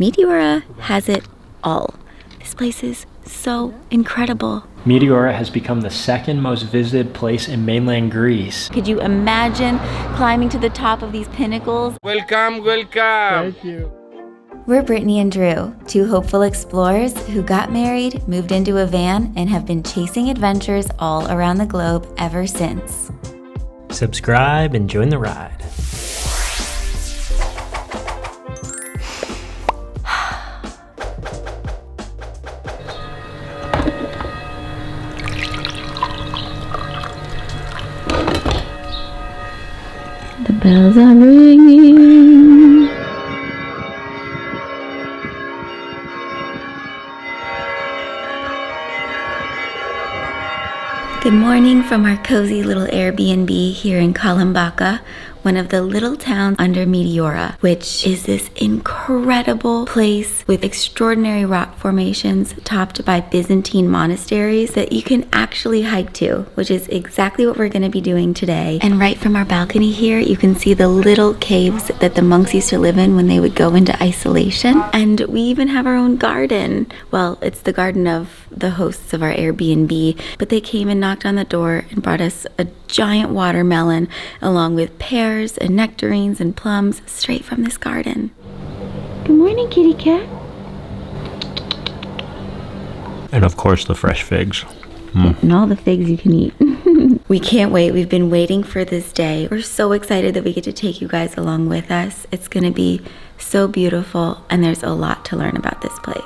Meteora has it all. This place is so incredible. Meteora has become the second most visited place in mainland Greece. Could you imagine climbing to the top of these pinnacles? Welcome, welcome. Thank you. We're Brittany and Drew, two hopeful explorers who got married, moved into a van, and have been chasing adventures all around the globe ever since. Subscribe and join the ride. The bells are ringing. Good morning from our cozy little Airbnb here in Kalambaka, one of the little towns under Meteora, which is this incredible place with extraordinary rock formations topped by Byzantine monasteries that you can actually hike to, which is exactly what we're going to be doing today. And right from our balcony here, you can see the little caves that the monks used to live in when they would go into isolation. And we even have our own garden. Well, it's the garden of the hosts of our Airbnb, but they came and knocked on the door and brought us a giant watermelon along with pears and nectarines and plums straight from this garden. Good morning, kitty cat. And of course the fresh figs. And all the figs you can eat. We can't wait. We've been waiting for this day. We're so excited that we get to take you guys along with us. It's going to be so beautiful, and there's a lot to learn about this place.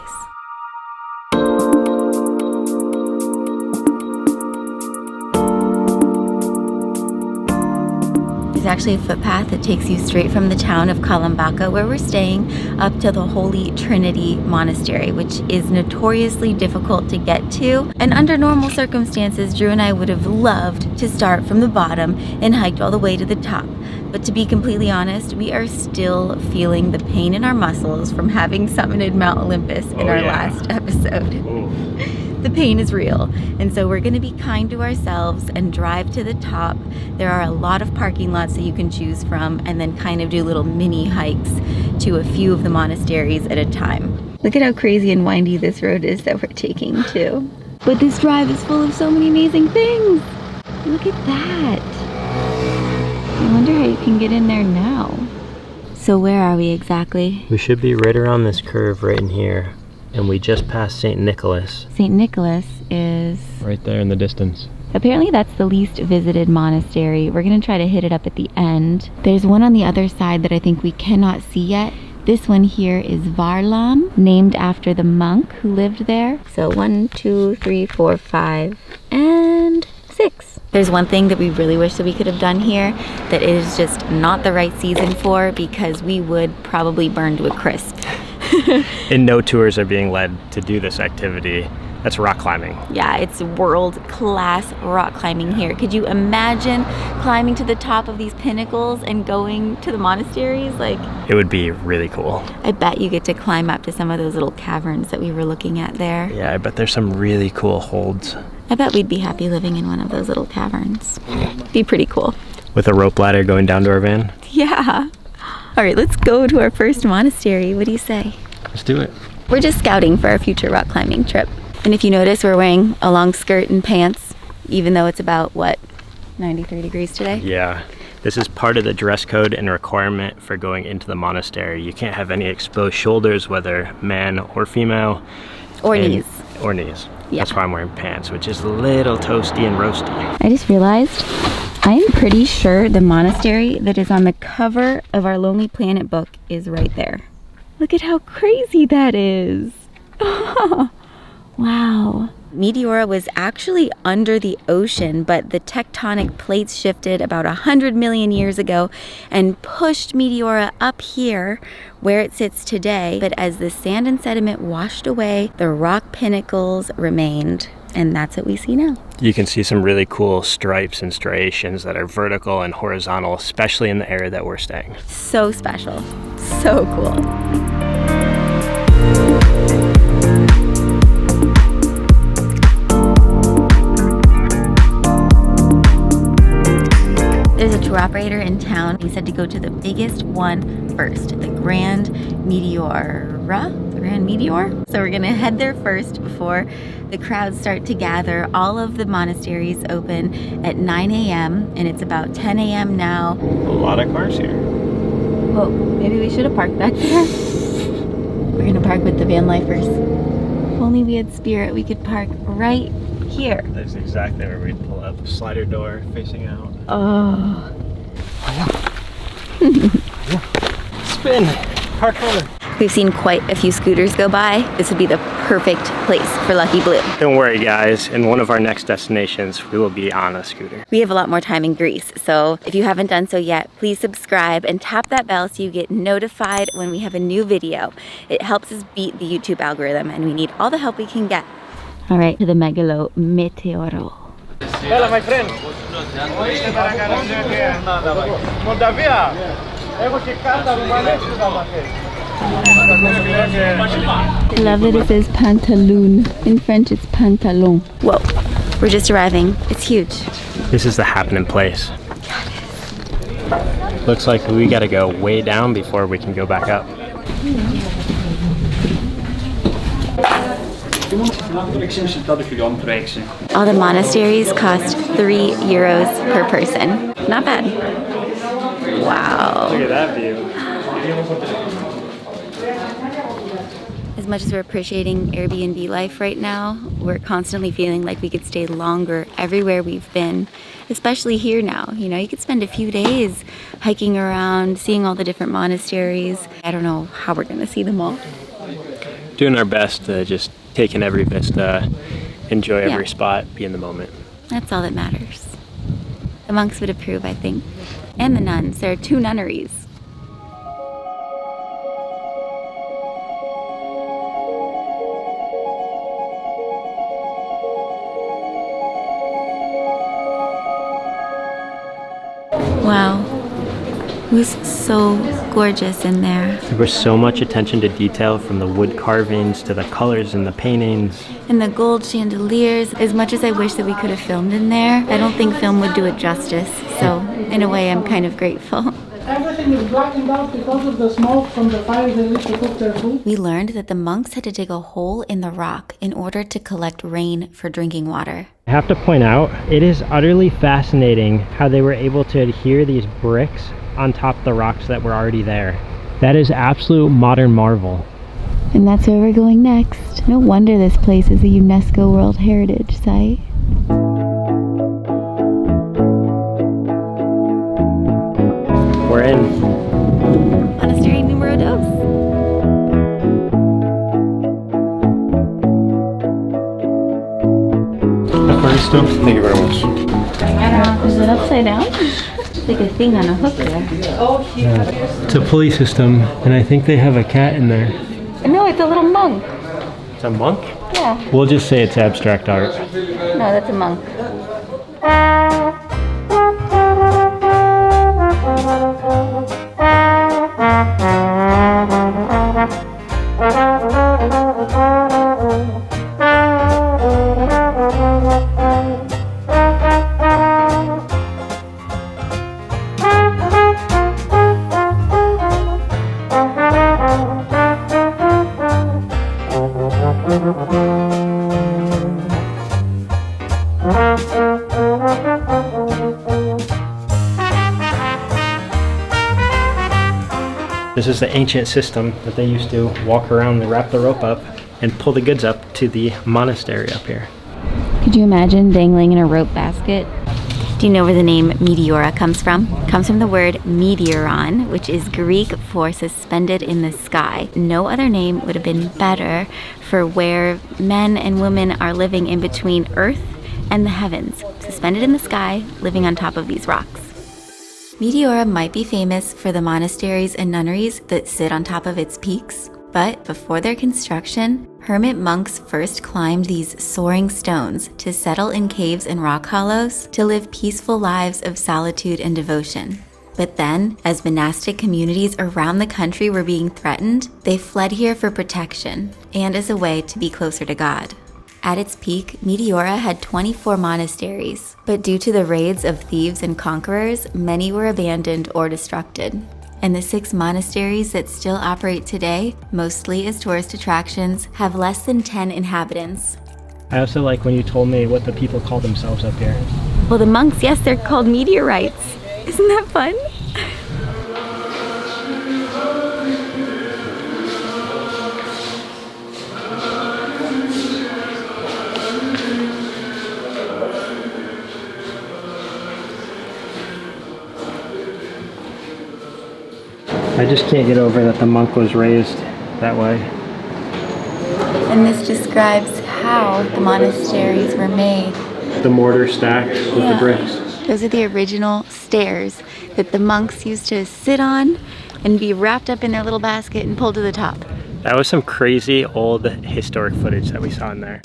There's actually a footpath that takes you straight from the town of Kalambaka, where we're staying, up to the Holy Trinity Monastery, which is notoriously difficult to get to. And under normal circumstances, Drew and I would have loved to start from the bottom and hiked all the way to the top. But to be completely honest, we are still feeling the pain in our muscles from having summited Mount Olympus in our last episode. The pain is real, and so we're going to be kind to ourselves and drive to the top. There are a lot of parking lots that you can choose from, and then kind of do little mini hikes to a few of the monasteries at a time. Look at how crazy and windy this road is that we're taking too. But this drive is full of so many amazing things. Look at that. I wonder how you can get in there now. So where are we exactly? We should be right around this curve right in here. And we just passed St. Nicholas. St. Nicholas is... right there in the distance. Apparently that's the least visited monastery. We're going to try to hit it up at the end. There's one on the other side that I think we cannot see yet. This one here is Varlaam, named after the monk who lived there. So 1, 2, 3, 4, 5, and 6. There's one thing that we really wish that we could have done here that it is just not the right season for, because we would probably burn to a crisp. And no tours are being led to do this activity. That's rock climbing. Yeah, it's world-class rock climbing here. Could you imagine climbing to the top of these pinnacles and going to the monasteries? Like, it would be really cool. I bet you get to climb up to some of those little caverns that we were looking at there. Yeah, I bet there's some really cool holds. I bet we'd be happy living in one of those little caverns. Be pretty cool. With a rope ladder going down to our van? Yeah. All right, let's go to our first monastery. What do you say? Let's do it. We're just scouting for our future rock climbing trip. And if you notice, we're wearing a long skirt and pants, even though it's about, what, 93 degrees today? Yeah. This is part of the dress code and requirement for going into the monastery. You can't have any exposed shoulders, whether man or female. Or knees. Or knees. Yeah. That's why I'm wearing pants, which is a little toasty and roasty. I just realized I am pretty sure the monastery that is on the cover of our Lonely Planet book is right there. Look at how crazy that is. Wow. Meteora was actually under the ocean, but the tectonic plates shifted about 100 million years ago and pushed Meteora up here where it sits today. But as the sand and sediment washed away, the rock pinnacles remained. And that's what we see now. You can see some really cool stripes and striations that are vertical and horizontal, especially in the area that we're staying. So special. So cool. There's a tour operator in town. He said to go to the biggest one first, the Grand Meteor the Grand Meteor. So we're gonna head there first before the crowds start to gather. All of the monasteries open at 9 a.m. and it's about 10 a.m. now. A lot of cars here. Well, maybe we should have parked back there. We're gonna park with the van lifers. If only we had Spirit, we could park right here. That's exactly where we'd pull up. Slider door facing out. Oh. Spin. Parkour. We've seen quite a few scooters go by. This would be the perfect place for Lucky Blue. Don't worry guys, in one of our next destinations, we will be on a scooter. We have a lot more time in Greece, so if you haven't done so yet, please subscribe and tap that bell so you get notified when we have a new video. It helps us beat the YouTube algorithm and we need all the help we can get. All right, to the Megalo Meteoro. Hello, my friend. Moldavia. I love that it says pantaloon. In French, it's pantalon. Whoa, we're just arriving. It's huge. This is the happening place. Looks like we gotta go way down before we can go back up. All the monasteries cost €3 per person. Not bad. Wow. Look at that view. As much as we're appreciating Airbnb life right now, we're constantly feeling like we could stay longer everywhere we've been, especially here now. You know, you could spend a few days hiking around, seeing all the different monasteries. I don't know how we're gonna see them all. Doing our best to just take in every vista, enjoy every spot, be in the moment. That's all that matters. The monks would approve, I think. And the nuns. There are 2 nunneries. Wow. It was so gorgeous in there. There was so much attention to detail, from the wood carvings to the colors and the paintings. And the gold chandeliers. As much as I wish that we could have filmed in there, I don't think film would do it justice. So in a way, I'm kind of grateful. Everything is blackened out because of the smoke from the fire they used to cook their food. We learned that the monks had to dig a hole in the rock in order to collect rain for drinking water. I have to point out, it is utterly fascinating how they were able to adhere these bricks on top of the rocks that were already there. That is absolute modern marvel. And that's where we're going next. No wonder this place is a UNESCO World Heritage Site. We're in. Monastery numero 2. Thank you very much. Is it upside down? Like a thing on a hook there. It's a pulley system, and I think they have a cat in there. No, it's a little monk. It's a monk? Yeah. We'll just say it's abstract art. No, that's a monk. This is the ancient system that they used to walk around and wrap the rope up and pull the goods up to the monastery up here. Could you imagine dangling in a rope basket? Do you know where the name Meteora comes from? It comes from the word meteoron, which is Greek for suspended in the sky. No other name would have been better for where men and women are living in between Earth and the heavens, suspended in the sky, living on top of these rocks. Meteora might be famous for the monasteries and nunneries that sit on top of its peaks, but before their construction, hermit monks first climbed these soaring stones to settle in caves and rock hollows to live peaceful lives of solitude and devotion. But then, as monastic communities around the country were being threatened, they fled here for protection and as a way to be closer to God. At its peak, Meteora had 24 monasteries, but due to the raids of thieves and conquerors, many were abandoned or destructed. and the 6 monasteries that still operate today, mostly as tourist attractions, have less than 10 inhabitants. I also like when you told me what the people call themselves up here. Well, the monks, yes, they're called meteorites. Isn't that fun? I just can't get over that the monk was raised that way. And this describes how the monasteries were made. The mortar stacked with the bricks. Those are the original stairs that the monks used to sit on and be wrapped up in their little basket and pulled to the top. That was some crazy old historic footage that we saw in there.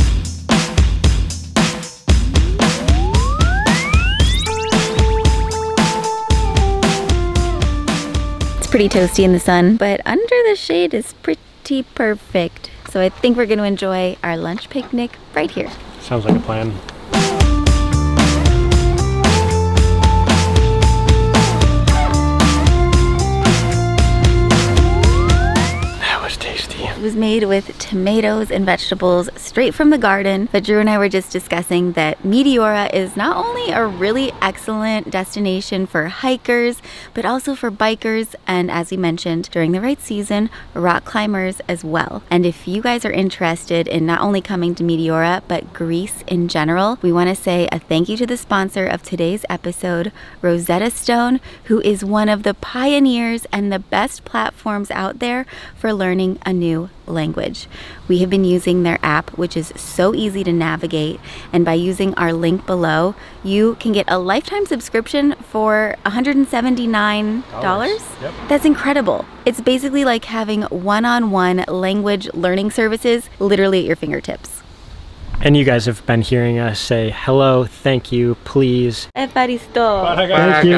It's pretty toasty in the sun, but under the shade is pretty perfect. So I think we're going to enjoy our lunch picnic right here. Sounds like a plan. It was made with tomatoes and vegetables straight from the garden. But Drew and I were just discussing that Meteora is not only a really excellent destination for hikers, but also for bikers and, as we mentioned, during the right season, rock climbers as well. And if you guys are interested in not only coming to Meteora, but Greece in general, we want to say a thank you to the sponsor of today's episode, Rosetta Stone, who is one of the pioneers and the best platforms out there for learning a new language. We have been using their app, which is so easy to navigate, and by using our link below, you can get a lifetime subscription for $179. Yep. That's incredible. It's basically like having one-on-one language learning services literally at your fingertips. And you guys have been hearing us say hello, thank you, please. Evaristo. Thank you.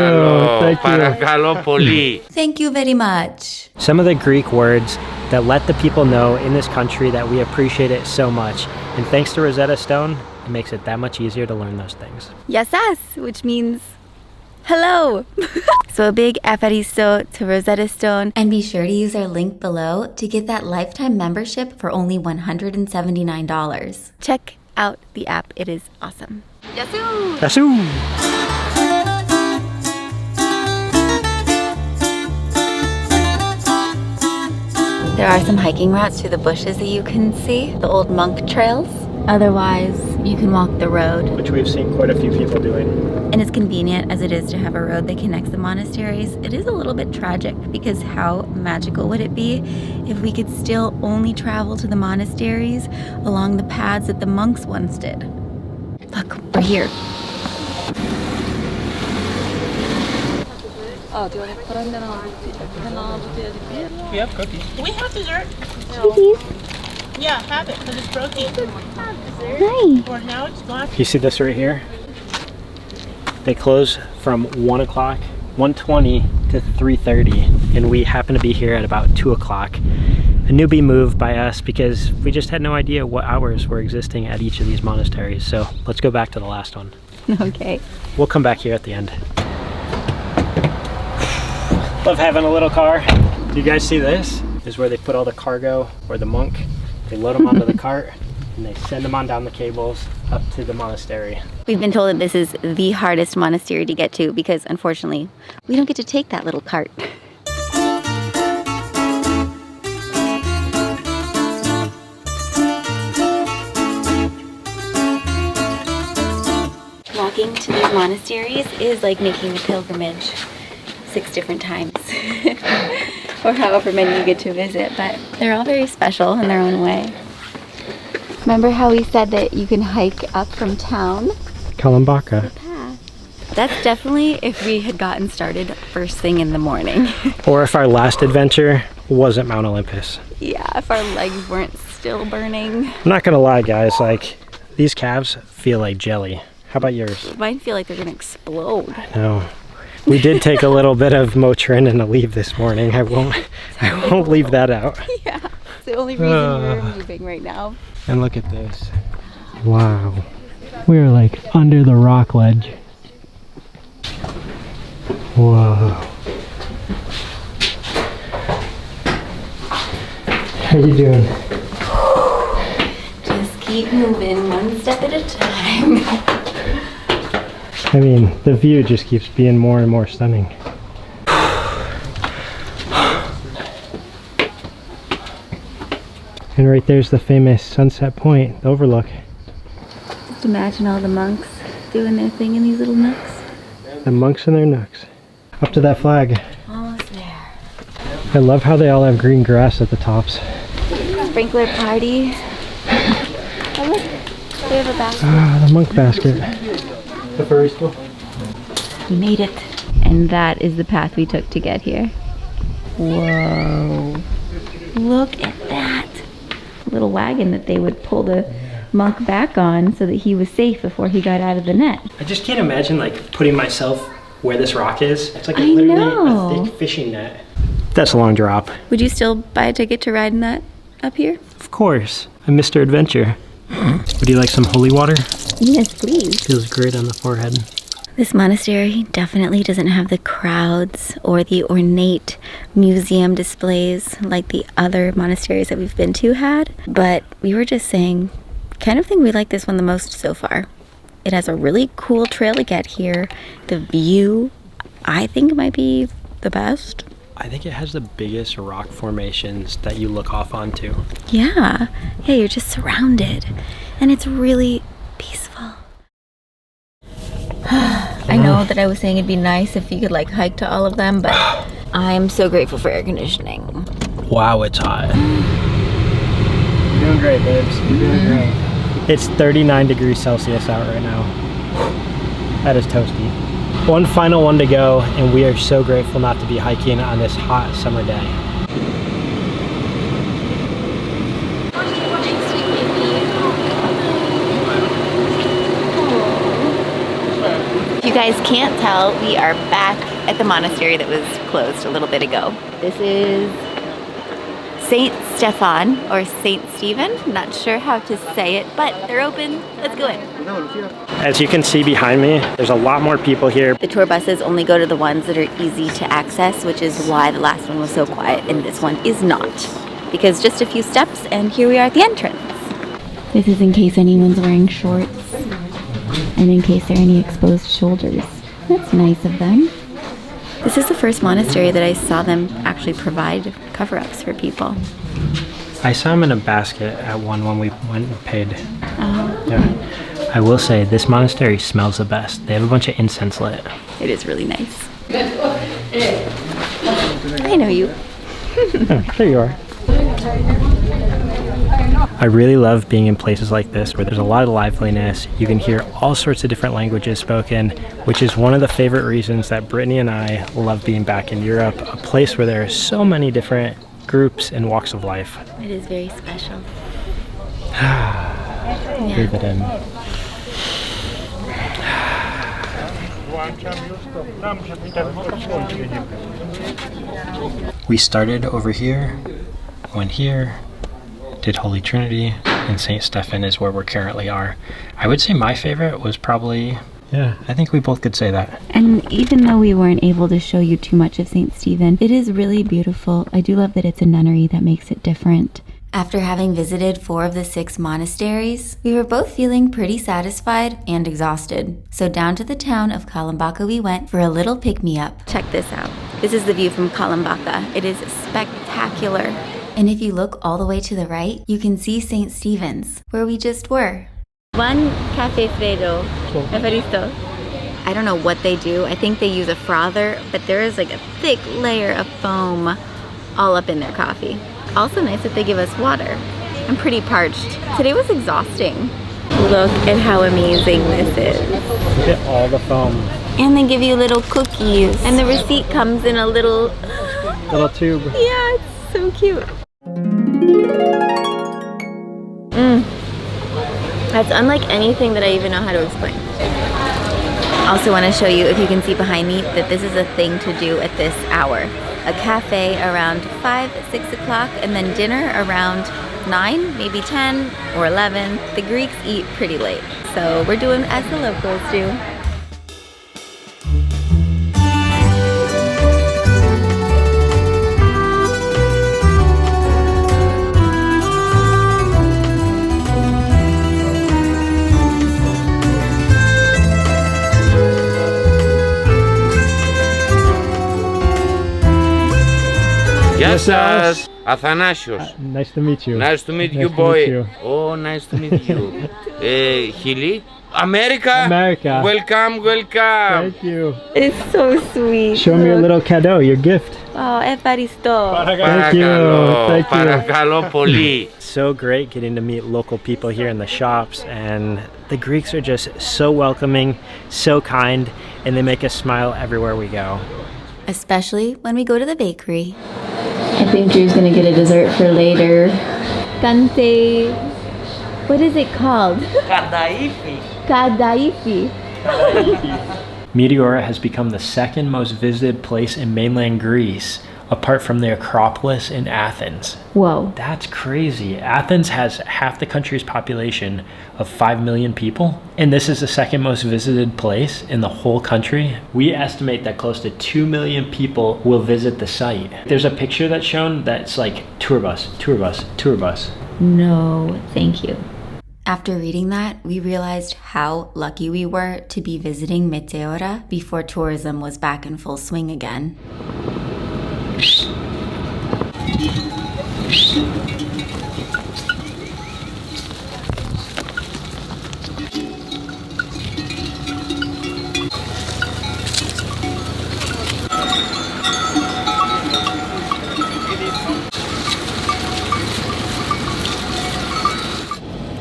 Thank you very much. Some of the Greek words that let the people know in this country that we appreciate it so much. And thanks to Rosetta Stone, it makes it that much easier to learn those things. Yasas, which means hello. So a big Evaristo to Rosetta Stone. And be sure to use our link below to get that lifetime membership for only $179. Check out the app. It is awesome. Yasu! Yasu! There are some hiking routes through the bushes that you can see, the old monk trails. Otherwise, you can walk the road. Which we've seen quite a few people doing. And as convenient as it is to have a road that connects the monasteries, it is a little bit tragic because how magical would it be if we could still only travel to the monasteries along the paths that the monks once did? Look, we're here. We have cookies. We have dessert. Cookies. Yeah, have it because it's protein. Hi. Or now it's gone. You see this right here? They close from 1 o'clock, 1:20 to 3:30, and we happen to be here at about 2 o'clock. A newbie move by us because we just had no idea what hours were existing at each of these monasteries. So let's go back to the last one. Okay. We'll come back here at the end. Love having a little car. Do you guys see this? This is where they put all the cargo, or the monk. They load them onto the cart and they send them on down the cables up to the monastery. We've been told that this is the hardest monastery to get to because, unfortunately, we don't get to take that little cart. Walking to these monasteries is like making a pilgrimage 6 different times. Or however many you get to visit, but they're all very special in their own way. Remember how we said that you can hike up from town? Kalambaka. That's definitely if we had gotten started first thing in the morning. Or if our last adventure wasn't Mount Olympus. Yeah, if our legs weren't still burning. I'm not gonna lie, guys, like, these calves feel like jelly. How about yours? Mine feel like they're gonna explode. No. We did take a little bit of Motrin and a leave this morning. I won't leave that out. Yeah, it's the only reason we're moving right now. And look at this. Wow. We're like under the rock ledge. Whoa. How you doing? Just keep moving one step at a time. I mean, the view just keeps being more and more stunning. And right there's the famous sunset point, the overlook. Just imagine all the monks doing their thing in these little nooks. The monks and their nooks. Up to that flag. Almost there. I love how they all have green grass at the tops. Sprinkler party. Oh look, they have a basket. Ah, the monk basket. The furry school. We made it. And that is the path we took to get here. Whoa. Look at that. Little wagon that they would pull the monk back on so that he was safe before he got out of the net. I just can't imagine like putting myself where this rock is. It's like I know. a thick fishing net. That's a long drop. Would you still buy a ticket to ride in that up here? Of course. I'm Mr. Adventure. Would you like some holy water? Yes, please. Feels great on the forehead. This monastery definitely doesn't have the crowds or the ornate museum displays like the other monasteries that we've been to had, but we were just saying, kind of think we like this one the most so far. It has a really cool trail to get here. The view, I think, might be the best. I think it has the biggest rock formations that you look off onto. Yeah, you're just surrounded, and it's really peaceful. I know that I was saying it'd be nice if you could like hike to all of them, but I'm so grateful for air conditioning. Wow, it's hot. You're doing great, babes. You're doing great. It's 39 degrees Celsius out right now. That is toasty. One final one to go, and we are so grateful not to be hiking on this hot summer day. If you guys can't tell, we are back at the monastery that was closed a little bit ago. This is St Stephan or St Stephan. Not sure how to say it, but they're open. Let's go in. As you can see behind me, there's a lot more people here. The tour buses only go to the ones that are easy to access, which is why the last one was so quiet and this one is not. Because just a few steps and here we are at the entrance. This is in case anyone's wearing shorts and in case there are any exposed shoulders. That's nice of them. This is the first monastery that I saw them actually provide cover-ups for people. I saw them in a basket at one when we went and paid. Oh. Yeah. I will say, this monastery smells the best. They have a bunch of incense lit. It is really nice. I know you. Oh, there you are. I really love being in places like this where there's a lot of liveliness. You can hear all sorts of different languages spoken, which is one of the favorite reasons that Brittany and I love being back in Europe, a place where there are so many different groups and walks of life. It is very special. Breathe it in. We started over here, went here, did Holy Trinity, and St Stephan is where we currently are. I would say my favorite was probably, yeah, I think we both could say that. And even though we weren't able to show you too much of St Stephan, it is really beautiful. I do love that it's a nunnery that makes it different. After having visited 4 of the 6 monasteries, we were both feeling pretty satisfied and exhausted. So down to the town of Kalambaka we went for a little pick-me-up. Check this out. This is the view from Kalambaka. It is spectacular. And if you look all the way to the right, you can see St. Stephen's, where we just were. One cafe freddo, Evaristo. I don't know what they do. I think they use a frother, but there is like a thick layer of foam all up in their coffee. Also nice that they give us water. I'm pretty parched. Today was exhausting. Look at how amazing this is. Look at all the foam. And they give you little cookies. And the receipt comes in a little tube. Yeah, it's so cute. That's unlike anything that I even know how to explain. Also want to show you, if you can see behind me, that this is a thing to do at this hour. A cafe around 5, 6 o'clock, and then dinner around 9, maybe 10 or 11. The Greeks eat pretty late, so we're doing as the locals do. σας. Αθανάσιος. Nice to meet you. Nice to meet you, Nice to boy. meet you. Oh, nice to meet you. Χιλή. America. America. Welcome, welcome. Thank you. It's so sweet. Show me your little cadeau, your gift. Oh, ευχαριστώ. Thank you. Thank you. Παρακαλώ πολύ. So great getting to meet local people here in the shops, and the Greeks are just so welcoming, so kind, and they make us smile everywhere we go. Especially when we go to the bakery. I think Drew's gonna get a dessert for later. Kante. What is it called? Kadaifi. Meteora has become the second most visited place in mainland Greece, apart from the Acropolis in Athens. Whoa. That's crazy. Athens has half the country's population of 5 million people, and this is the second most visited place in the whole country. We estimate that close to 2 million people will visit the site. There's a picture that's shown that's like tour bus, tour bus, tour bus. No, thank you. After reading that, we realized how lucky we were to be visiting Meteora before tourism was back in full swing again.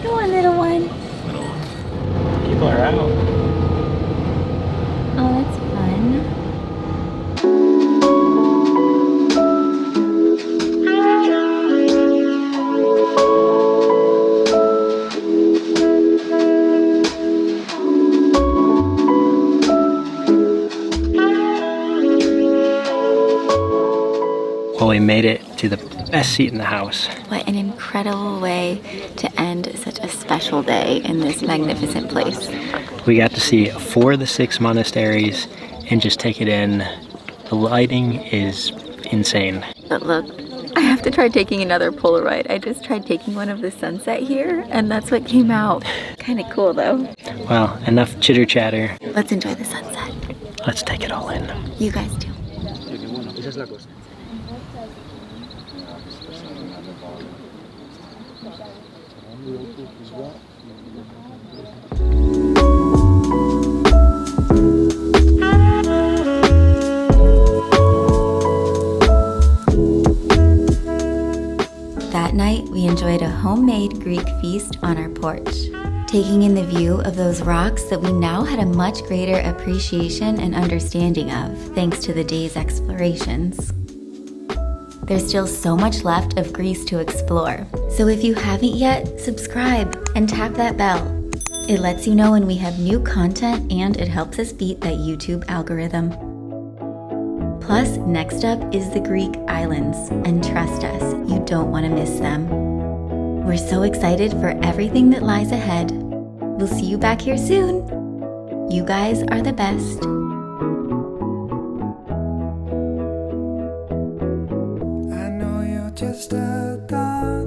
Go on, little one. People are out. Oh, that's fun. Well, we made it to the best seat in the house. What an incredible way to end such a special day in this magnificent place. We got to see 4 of the 6 monasteries and just take it in. The lighting is insane. But look, I have to try taking another Polaroid. I just tried taking one of the sunset here, and that's what came out. Kind of cool, though. Well, enough chitter chatter. Let's enjoy the sunset. Let's take it all in. You guys too. That night, we enjoyed a homemade Greek feast on our porch, taking in the view of those rocks that we now had a much greater appreciation and understanding of, thanks to the day's explorations. There's still so much left of Greece to explore, so if you haven't yet, subscribe and tap that bell. It lets you know when we have new content, and it helps us beat that YouTube algorithm. Plus, next up is the Greek islands, and trust us, you don't want to miss them. We're so excited for everything that lies ahead. We'll see you back here soon. You guys are the best. I know you're just a dog.